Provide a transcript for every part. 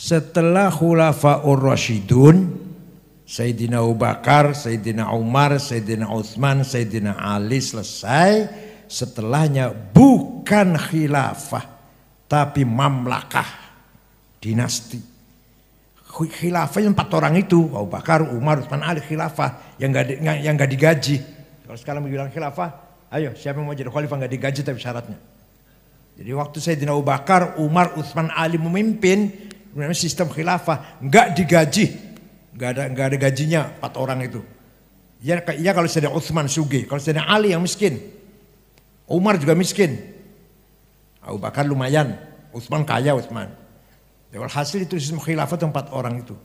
Setelah Khulafaur Rasyidun, Sayyidina Abu Bakar, Sayyidina Umar, Sayyidina Utsman, Sayyidina Ali selesai, setelahnya bukan khilafah tapi mamlakah, dinasti. Khilafahnya 4 orang itu, Abu Bakar, Umar, Utsman, Ali, khilafah yang nggak digaji. Kalau sekarang bilang khilafah, ayo siapa yang mau jadi khalifah nggak digaji tapi syaratnya. Jadi waktu Sayyidina Abu Bakar, Umar, Utsman, Ali memimpin, sistem khilafah nggak digaji, nggak ada gajinya 4 orang itu. Ya kalau Sayyidina Utsman sugih, kalau Sayyidina Ali yang miskin, Umar juga miskin, Abu Bakar lumayan, Utsman kaya Utsman. Hasil itu sistem khilafah 4 orang itu.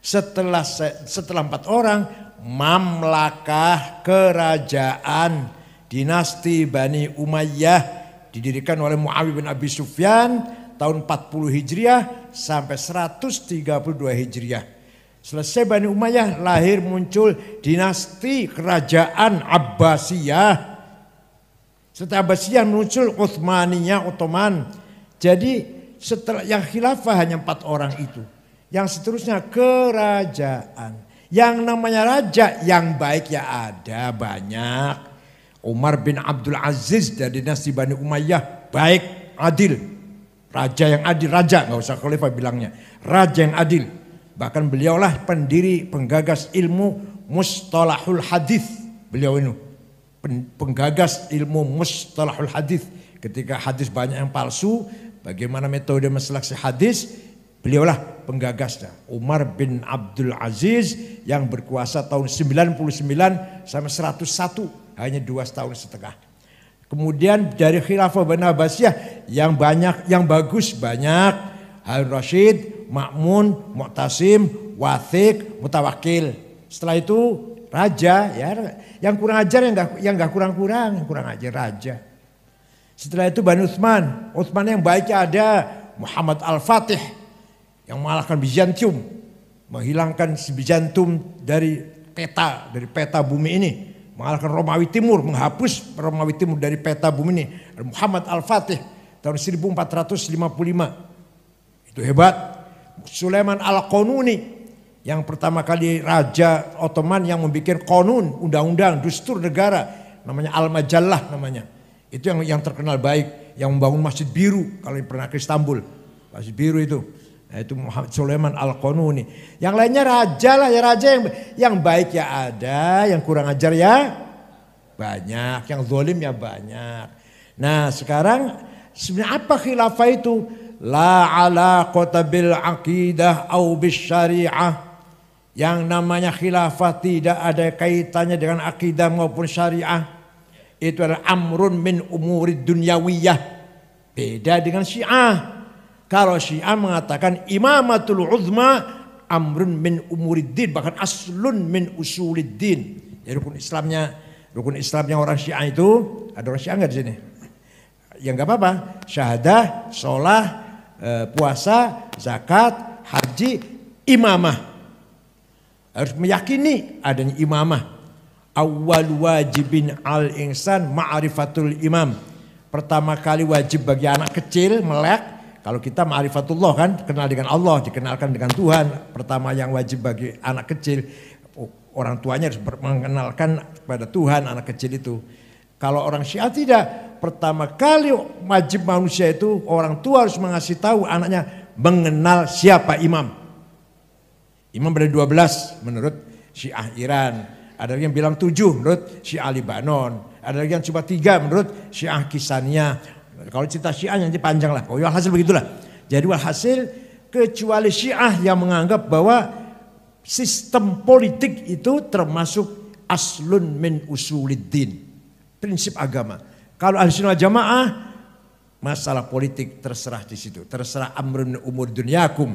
Setelah 4 orang, mamlakah kerajaan dinasti Bani Umayyah didirikan oleh Muawiyah bin Abi Sufyan tahun 40 Hijriah sampai 132 Hijriah. Selesai Bani Umayyah, lahir muncul dinasti kerajaan Abbasiyah. Setelah Abbasiyah muncul Utsmaniyah, Ottoman. Jadi setelah yang khilafah hanya 4 orang itu. Yang seterusnya kerajaan. Yang namanya raja yang baik ya ada banyak. Umar bin Abdul Aziz dari dinasti Bani Umayyah, baik, adil. Raja yang adil, raja, nggak usah khalifah bilangnya. Raja yang adil. Bahkan beliaulah pendiri, penggagas ilmu mustalahul hadis. Beliau ini penggagas ilmu mustalahul hadis. Ketika hadis banyak yang palsu, bagaimana metode menseleksi hadis, beliaulah penggagasnya. Umar bin Abdul Aziz yang berkuasa tahun 99 sampai 101. Hanya 2,5 tahun. Kemudian dari khilafah Bani Abbasiyah yang banyak, yang bagus banyak. Harun Rashid, Ma'mun, Mu'tasim, Wathiq, Mutawakil. Setelah itu raja, ya yang kurang ajar yang nggak kurang-kurang, yang kurang ajar raja. Setelah itu Bani Utsman, Utsman yang baiknya ada Muhammad Al-Fatih yang mengalahkan Bizantium, menghilangkan Bizantium dari peta bumi ini. Mengalahkan Romawi Timur, menghapus Romawi Timur dari peta bumi ini. Muhammad Al-Fatih tahun 1455. Itu hebat. Sulaiman Al-Qanuni yang pertama kali Raja Ottoman yang membuat konun, undang-undang, dustur negara. Namanya Al-Majallah namanya. Itu yang terkenal baik. Yang membangun Masjid Biru kalau pernah ke Istanbul. Masjid Biru itu. Nah, itu Muhammad Sulaiman Al-Qanuni. Yang lainnya raja lah, ya raja yang baik ya ada, yang kurang ajar ya banyak, yang zalim ya banyak. Nah sekarang sebenarnya apa khilafah itu? La alaqata bil aqidah au bis syariah. Yang namanya khilafah tidak ada kaitannya dengan akidah maupun syariah. Itu adalah amrun min umurid dunyawiyah. Beda dengan Syiah. Kalau Syiah mengatakan imamatul uzma amrun min umuriddin, bahkan aslun min usuliddin. Jadi rukun Islamnya orang Syiah itu, ada orang Syiah enggak di sini? Ya enggak apa-apa. Syahadah, sholat, puasa, zakat, haji, imamah. Harus meyakini adanya imamah. Awwal wajibin al insan ma'rifatul imam. Pertama kali wajib bagi anak kecil melek. Kalau kita ma'rifatullah kan, kenal dengan Allah, dikenalkan dengan Tuhan. Pertama yang wajib bagi anak kecil, orang tuanya harus mengenalkan kepada Tuhan anak kecil itu. Kalau orang Syiah tidak, pertama kali wajib manusia itu orang tua harus mengasih tahu anaknya mengenal siapa imam. Imam ada 12 menurut Syiah Iran. Ada yang bilang 7 menurut Syiah Libanon. Ada yang cuma 3 menurut Syiah Kisaniyah. Kalau cerita Syiah nanti panjang lah. Oh, hasil begitulah. Jadi hasil kecuali Syiah yang menganggap bahwa sistem politik itu termasuk aslun min usuliddin, prinsip agama. Kalau Ahlussunnah Jamaah masalah politik terserah di situ, terserah amrun umur dunyakum.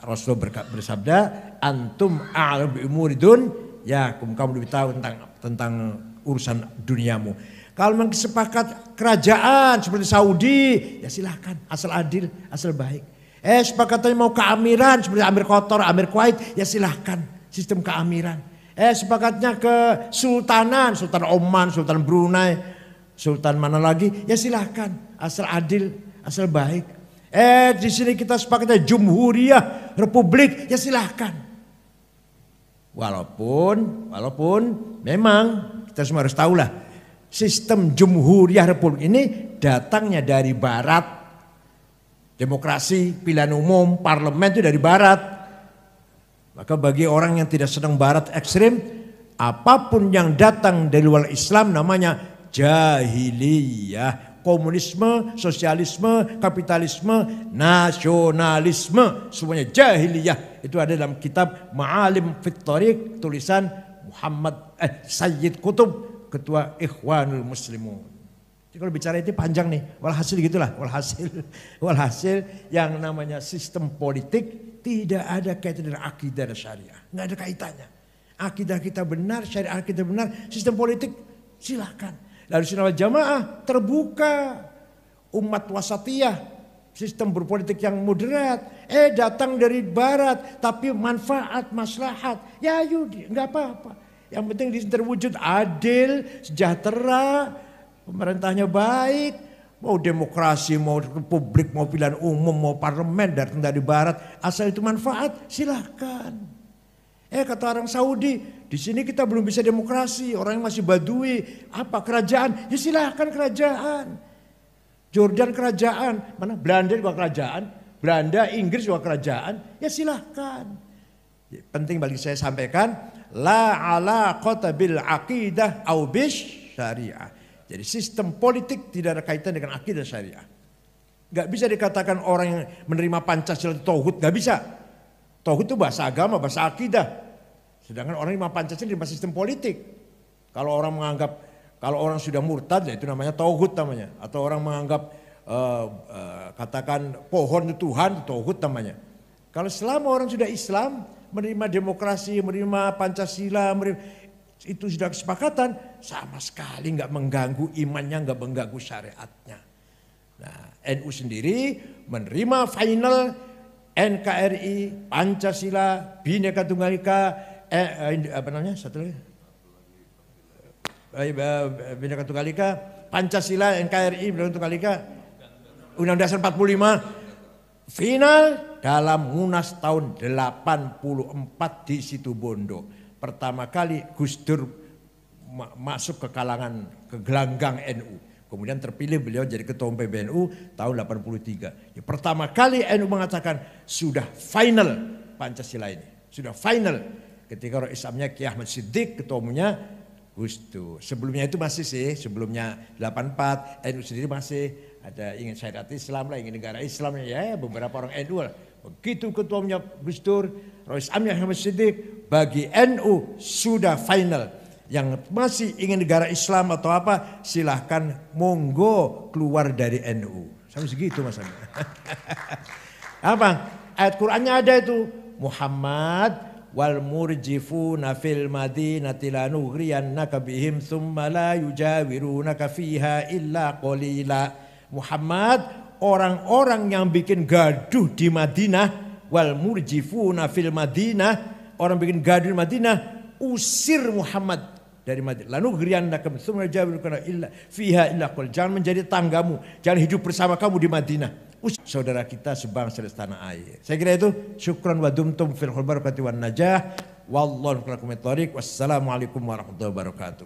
Rasulullah bersabda, antum a'lam bi umuri dunyakum, kamu lebih tahu tentang urusan duniamu. Kalau memang sepakat kerajaan seperti Saudi, ya silakan, asal adil, asal baik. Sepakatnya mau keamiran seperti Amir Qatar, Amir Kuwait, ya silakan, sistem keamiran. Sepakatnya ke sultanan, Sultan Oman, Sultan Brunei, Sultan mana lagi, ya silakan, asal adil, asal baik. Di sini kita sepakatnya Jumhuriyah Republik, ya silahkan. Walaupun memang kita semua harus tahulah sistem Jumhuriyah Republik ini datangnya dari Barat. Demokrasi, pilihan umum, parlemen itu dari Barat. Maka bagi orang yang tidak sedang Barat ekstrim, apapun yang datang dari luar Islam namanya jahiliyah. Komunisme, sosialisme, kapitalisme, nasionalisme, semuanya jahiliyah. Itu ada dalam kitab Ma'alim fit Thariq tulisan Sayyid Qutb, ketua Ikhwanul Muslimun. Jadi kalau bicara itu panjang nih, walhasil gitulah, walhasil yang namanya sistem politik tidak ada kaitan dengan akidah dan syariah, nggak ada kaitannya. Akidah kita benar, syariah kita benar, sistem politik silakan. Lalu Sunnah wal Jamaah terbuka, umat wasatiyah, sistem berpolitik yang moderat. Datang dari Barat, tapi manfaat, maslahat, ya yudi, nggak apa-apa. Yang penting di sini terwujud adil, sejahtera, pemerintahnya baik, mau demokrasi, mau republik, mau pilihan umum, mau parlemen datang dari Barat, asal itu manfaat, silakan. Kata orang Saudi, di sini kita belum bisa demokrasi, orang yang masih badui, apa kerajaan? Ya silahkan kerajaan. Jordan kerajaan, mana Belanda juga kerajaan, Belanda, Inggris juga kerajaan, ya silahkan. Penting bagi saya sampaikan, la alaqata bil aqidah au bish syariah. Jadi sistem politik tidak ada kaitan dengan akidah syariah. Gak bisa dikatakan orang yang menerima Pancasila itu tauhid, gak bisa. Tauhid itu bahasa agama, bahasa akidah. Sedangkan orang yang menerima Pancasila menerima sistem politik. Kalau orang sudah murtad, ya itu namanya tauhid namanya. Atau orang menganggap katakan pohon itu Tuhan, itu tauhid namanya. Kalau selama orang sudah Islam, menerima demokrasi, menerima Pancasila, itu sudah kesepakatan, sama sekali nggak mengganggu imannya, nggak mengganggu syariatnya. Nah, NU sendiri menerima final NKRI, Pancasila, Bhinneka Tunggal Ika, Bhinneka Tunggal Ika, Pancasila, NKRI, Bhinneka Tunggal Ika, Undang-Undang Dasar 45, final dalam Munas tahun 84 di Situbondo. Pertama kali Gus Dur masuk ke gelanggang NU. Kemudian terpilih beliau jadi ketua umum PBNU tahun 83. Ya, pertama kali NU mengatakan sudah final Pancasila ini. Sudah final. Ketika orang Islamnya Kiai Ahmad Siddiq, ketua umumnya Gus Dur. Sebelumnya itu masih sebelumnya 84 NU sendiri masih ada ingin syariat Islam lah, ingin negara Islam ya beberapa orang NU lah. Begitu ketua umumnya Gus Dur, Rois Amir Ahmad Siddiq, bagi NU sudah final. Yang masih ingin negara Islam atau apa, silahkan monggo keluar dari NU. Sampai segitu Mas Amir. Apa? Ayat Qur'annya ada itu. Muhammad wal murjifuna fil madinati lanughriyannaka bihim thumma la yujawirunaka fiha illa qalila. Muhammad, orang-orang yang bikin gaduh di Madinah, wal murjifuna fil Madinah, orang bikin gaduh di Madinah, usir Muhammad dari Madinah. Lanughriyannaka thumma la yujawirunaka illa fiha illa qalila. Jangan menjadi tanggamu, jangan hidup bersama kamu di Madinah. Saudara kita sebangsa di tanah air. Saya kira itu. Syukran wa dumtum fil barakati wan najah. Wallahu a'lam. Wassalamualaikum warahmatullahi wabarakatuh.